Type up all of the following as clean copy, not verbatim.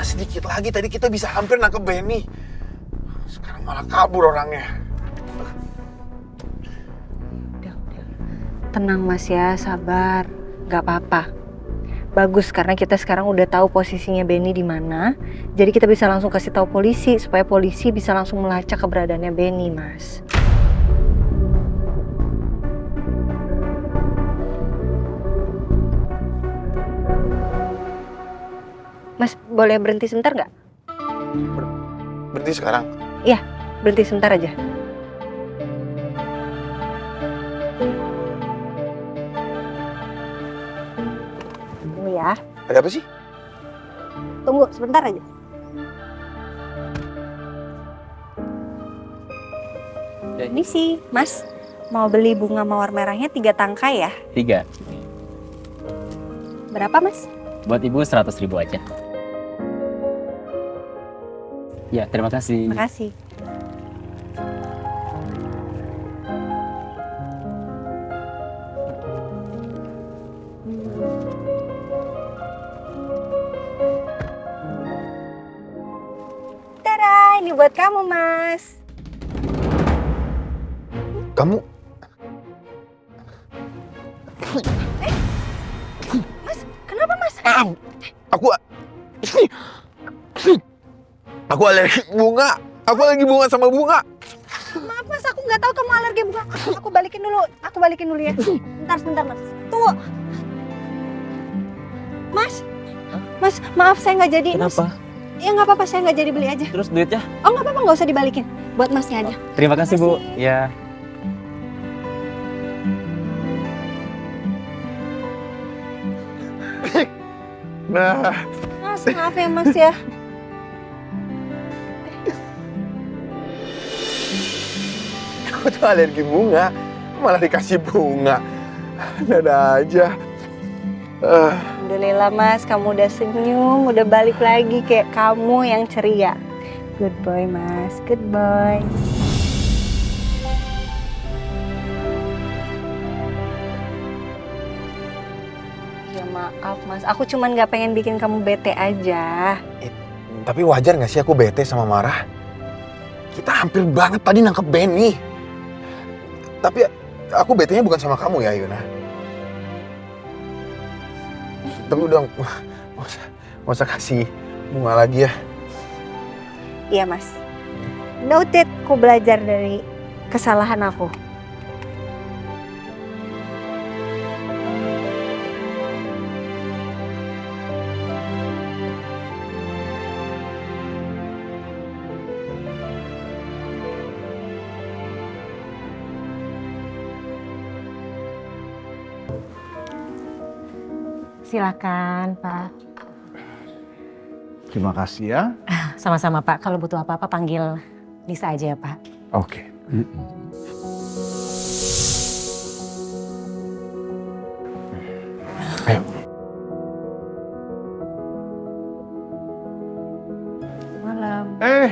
sedikit lagi tadi kita bisa hampir nangkep Benny. Sekarang malah kabur orangnya. Udah. Tenang Mas ya, sabar. Gak apa-apa. Bagus karena kita sekarang udah tahu posisinya Benny di mana. Jadi kita bisa langsung kasih tahu polisi supaya polisi bisa langsung melacak keberadaannya Benny, Mas. Mas, boleh berhenti sebentar nggak? Berhenti sekarang? Iya, berhenti sebentar aja. Tunggu ya. Ada apa sih? Tunggu sebentar aja. Ini sih, Mas. Mau beli bunga mawar merahnya 3 tangkai ya? 3. Berapa, Mas? Buat ibu 100.000 aja. Ya, terima kasih. Makasih. Tada, ini buat kamu, Mas. Kamu... Mas, kenapa, Mas? Aku alergi bunga. Aku alergi bunga sama bunga. Maaf, Mas, aku nggak tahu kamu alergi bunga. Aku balikin dulu ya. Sebentar, Mas. Tunggu. Mas, maaf saya nggak jadi. Kenapa? Mas. Ya nggak apa-apa, saya nggak jadi beli aja. Terus duitnya? Oh nggak apa-apa, nggak usah dibalikin. Buat Masnya aja. Terima kasih, Bu. Ya. Nah, Mas, maaf ya Mas ya. aku tuh alergi bunga. Malah dikasih bunga. Ada aja. Alhamdulillah Mas, kamu udah senyum, udah balik lagi kayak kamu yang ceria. Good boy Mas, good boy. Ya maaf Mas, aku cuman gak pengen bikin kamu bete aja. Tapi wajar gak sih aku bete sama marah? Kita hampir banget tadi nangkep Benny. Tapi aku betenya bukan sama kamu ya, Yuna. Tapi udah, nggak usah kasih bunga lagi ya. Iya Mas. Noted, aku belajar dari kesalahan aku. Silakan, Pak. Terima kasih ya. Sama-sama, Pak. Kalau butuh apa-apa panggil Lisa aja ya, Pak. Oke. Ayo. Malam.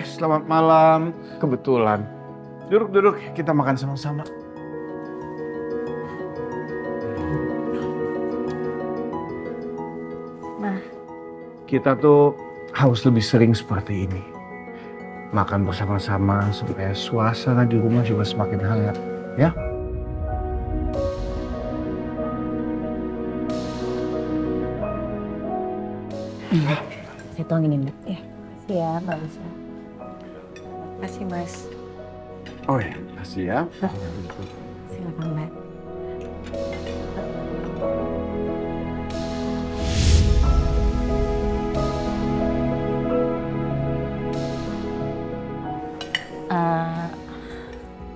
Selamat malam. Kebetulan. Duduk, kita makan sama-sama. Ma. Kita tuh harus lebih sering seperti ini. Makan bersama-sama supaya suasana di rumah juga semakin hangat, ya? Saya tuangin ini, Mbak. Ya, makasih ya Mbak Lisa. Makasih Mas. Oh ya, kasih ya. Silakan, Mbak.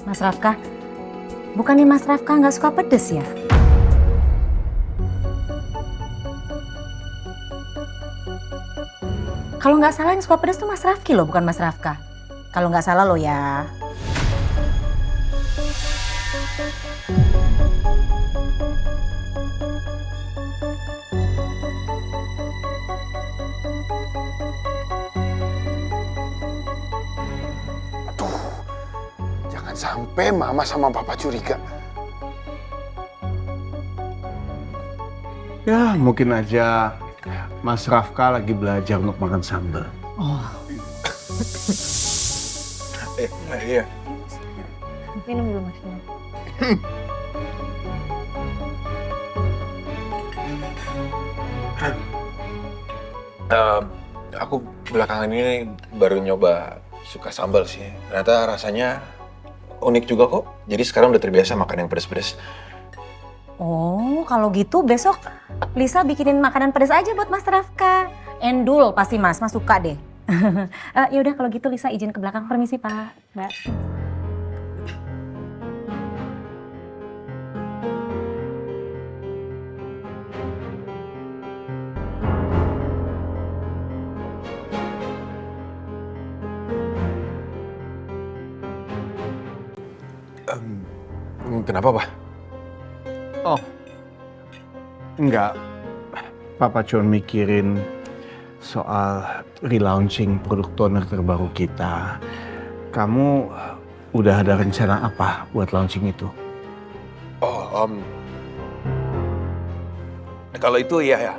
Mas Rafka, bukannya Mas Rafka nggak suka pedes ya? Kalau nggak salah yang suka pedes tuh Mas Rafki loh, bukan Mas Rafka. Kalau nggak salah loh ya. Jangan sampai mama sama papa curiga. Ya, mungkin aja Mas Rafka lagi belajar untuk makan sambal. Oh, Iya. Minum dulu Mas. Aku belakangan ini baru nyoba suka sambal sih. Ternyata rasanya unik juga kok. Jadi sekarang udah terbiasa makan yang pedas-pedas. oh kalau gitu besok Lisa bikinin makanan pedas aja buat Mas Rafka. Endul pasti Mas suka deh. Yaudah kalau gitu Lisa izin ke belakang, permisi Pak, Mbak. Kenapa, Pak? Oh, enggak. Papa cuma mikirin soal relaunching produk toner terbaru kita. Kamu udah ada rencana apa buat launching itu? Oh, kalau itu ya,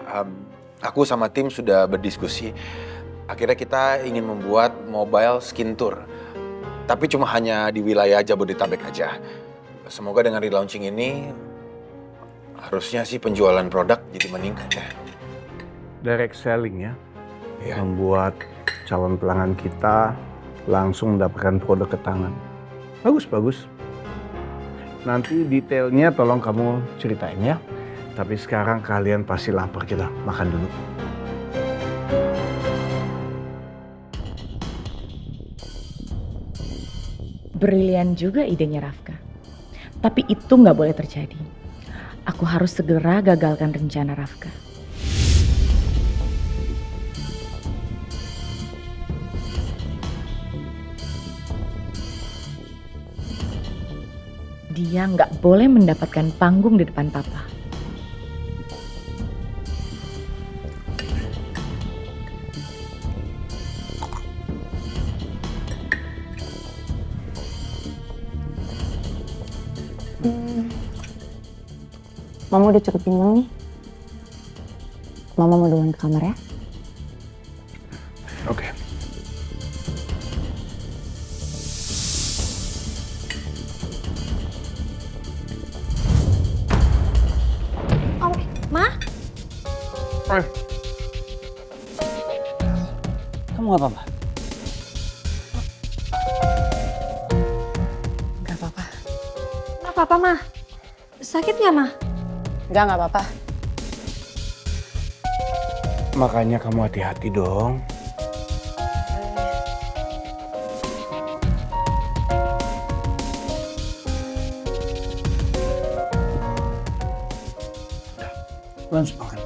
aku sama tim sudah berdiskusi. Akhirnya kita ingin membuat mobile skin tour. Tapi cuma hanya di wilayah Jabodetabek aja. Semoga dengan relaunching ini harusnya sih penjualan produk jadi meningkat ya. Direct selling ya? Iya. Membuat calon pelanggan kita langsung mendapatkan produk ke tangan. Bagus. Nanti detailnya tolong kamu ceritain ya. Tapi sekarang kalian pasti lapar, kita makan dulu. Brilian juga idenya Rafka. Tapi itu nggak boleh terjadi. Aku harus segera gagalkan rencana Rafka. Dia nggak boleh mendapatkan panggung di depan papa. Mama udah cukup kenyang nih. Mama mau duluan ke kamar ya. Oke. Ma? Kamu gak apa-apa? Gak apa-apa. Gak apa-apa, Ma. Sakit nggak, Ma? Nggak apa-apa. Makanya kamu hati-hati dong. Langsung makan.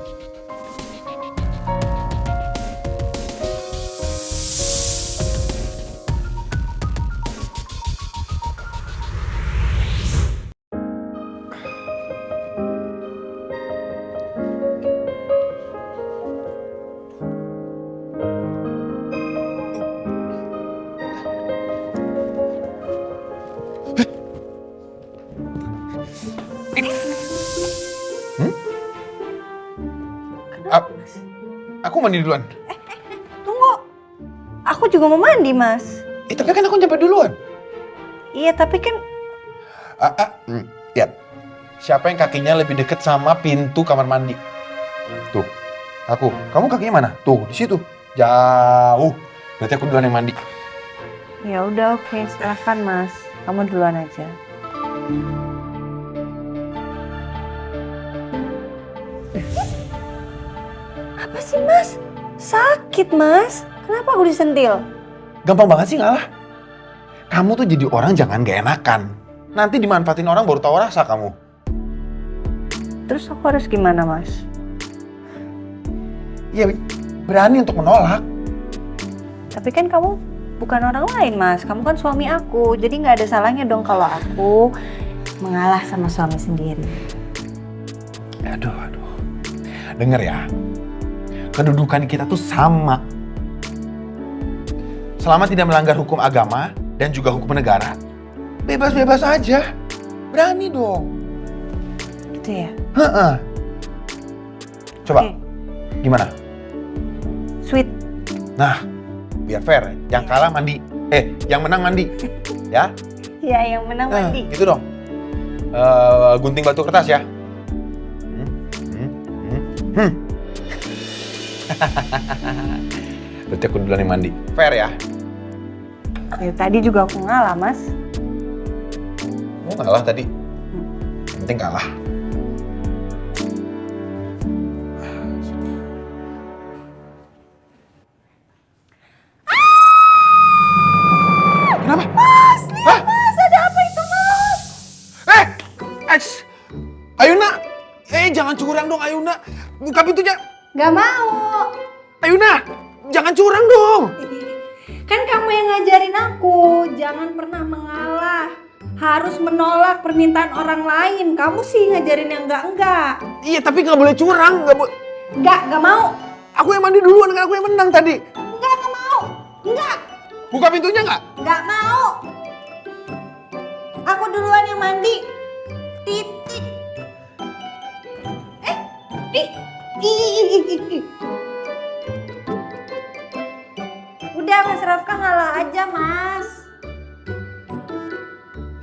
Aku mandi duluan. Tunggu. Aku juga mau mandi, Mas. Tapi kan aku nyampe duluan. Iya, tapi kan... Lihat. Siapa yang kakinya lebih deket sama pintu kamar mandi? Tuh, aku. Kamu kakinya mana? Tuh, di situ. Jauh. Berarti aku duluan yang mandi. Ya udah, oke. Silahkan, Mas. Kamu duluan aja. Apa sih, Mas? Sakit, Mas. Kenapa aku disentil? Gampang banget sih ngalah. Kamu tuh jadi orang jangan gak enakan. Nanti dimanfaatin orang baru tahu rasa kamu. Terus aku harus gimana, Mas? Ya, berani untuk menolak. Tapi kan kamu bukan orang lain, Mas. Kamu kan suami aku. Jadi nggak ada salahnya dong kalau aku mengalah sama suami sendiri. Aduh. Dengar ya. Kedudukan kita tuh sama. Selama tidak melanggar hukum agama dan juga hukum negara, bebas-bebas aja. Berani dong. Gitu ya? Coba, Oke. gimana? Sweet. Nah, biar fair, yang kalah mandi. Yang menang mandi. Ya? Iya, yang menang mandi. Gitu dong. Gunting batu kertas ya. Berarti aku duluan yang mandi. Fair ya? Ya, tadi juga aku ngalah, Mas. Mau ngalah tadi? Yang penting kalah. Kenapa? Mas, ada apa itu, Mas? Ayuna! Jangan curang dong, Ayuna. Buka pintunya. Gak mau. Ayuna, jangan curang dong. Kan kamu yang ngajarin aku, jangan pernah mengalah. Harus menolak permintaan orang lain. Kamu sih ngajarin yang enggak. Iya, tapi nggak boleh curang. Gak mau. Aku yang mandi duluan, kan aku yang menang tadi. Gak mau. Enggak. Buka pintunya nggak? Gak mau. Aku duluan yang mandi. Titik. Udah, Mas Rafka ngalah aja, Mas.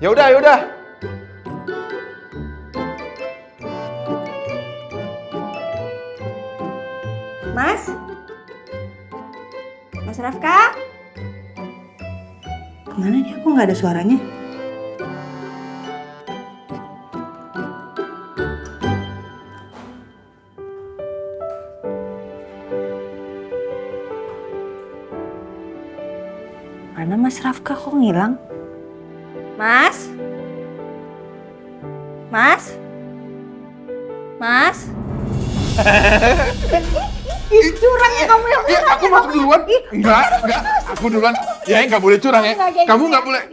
Yaudah. Mas Rafka? Kemana dia? Kok nggak ada suaranya? Mana Mas Rafka kok ngilang? Mas? Curang ya kamu yang Aku masuk duluan. Enggak. Aku duluan. Ya, nggak boleh curang ya. Kamu nggak boleh.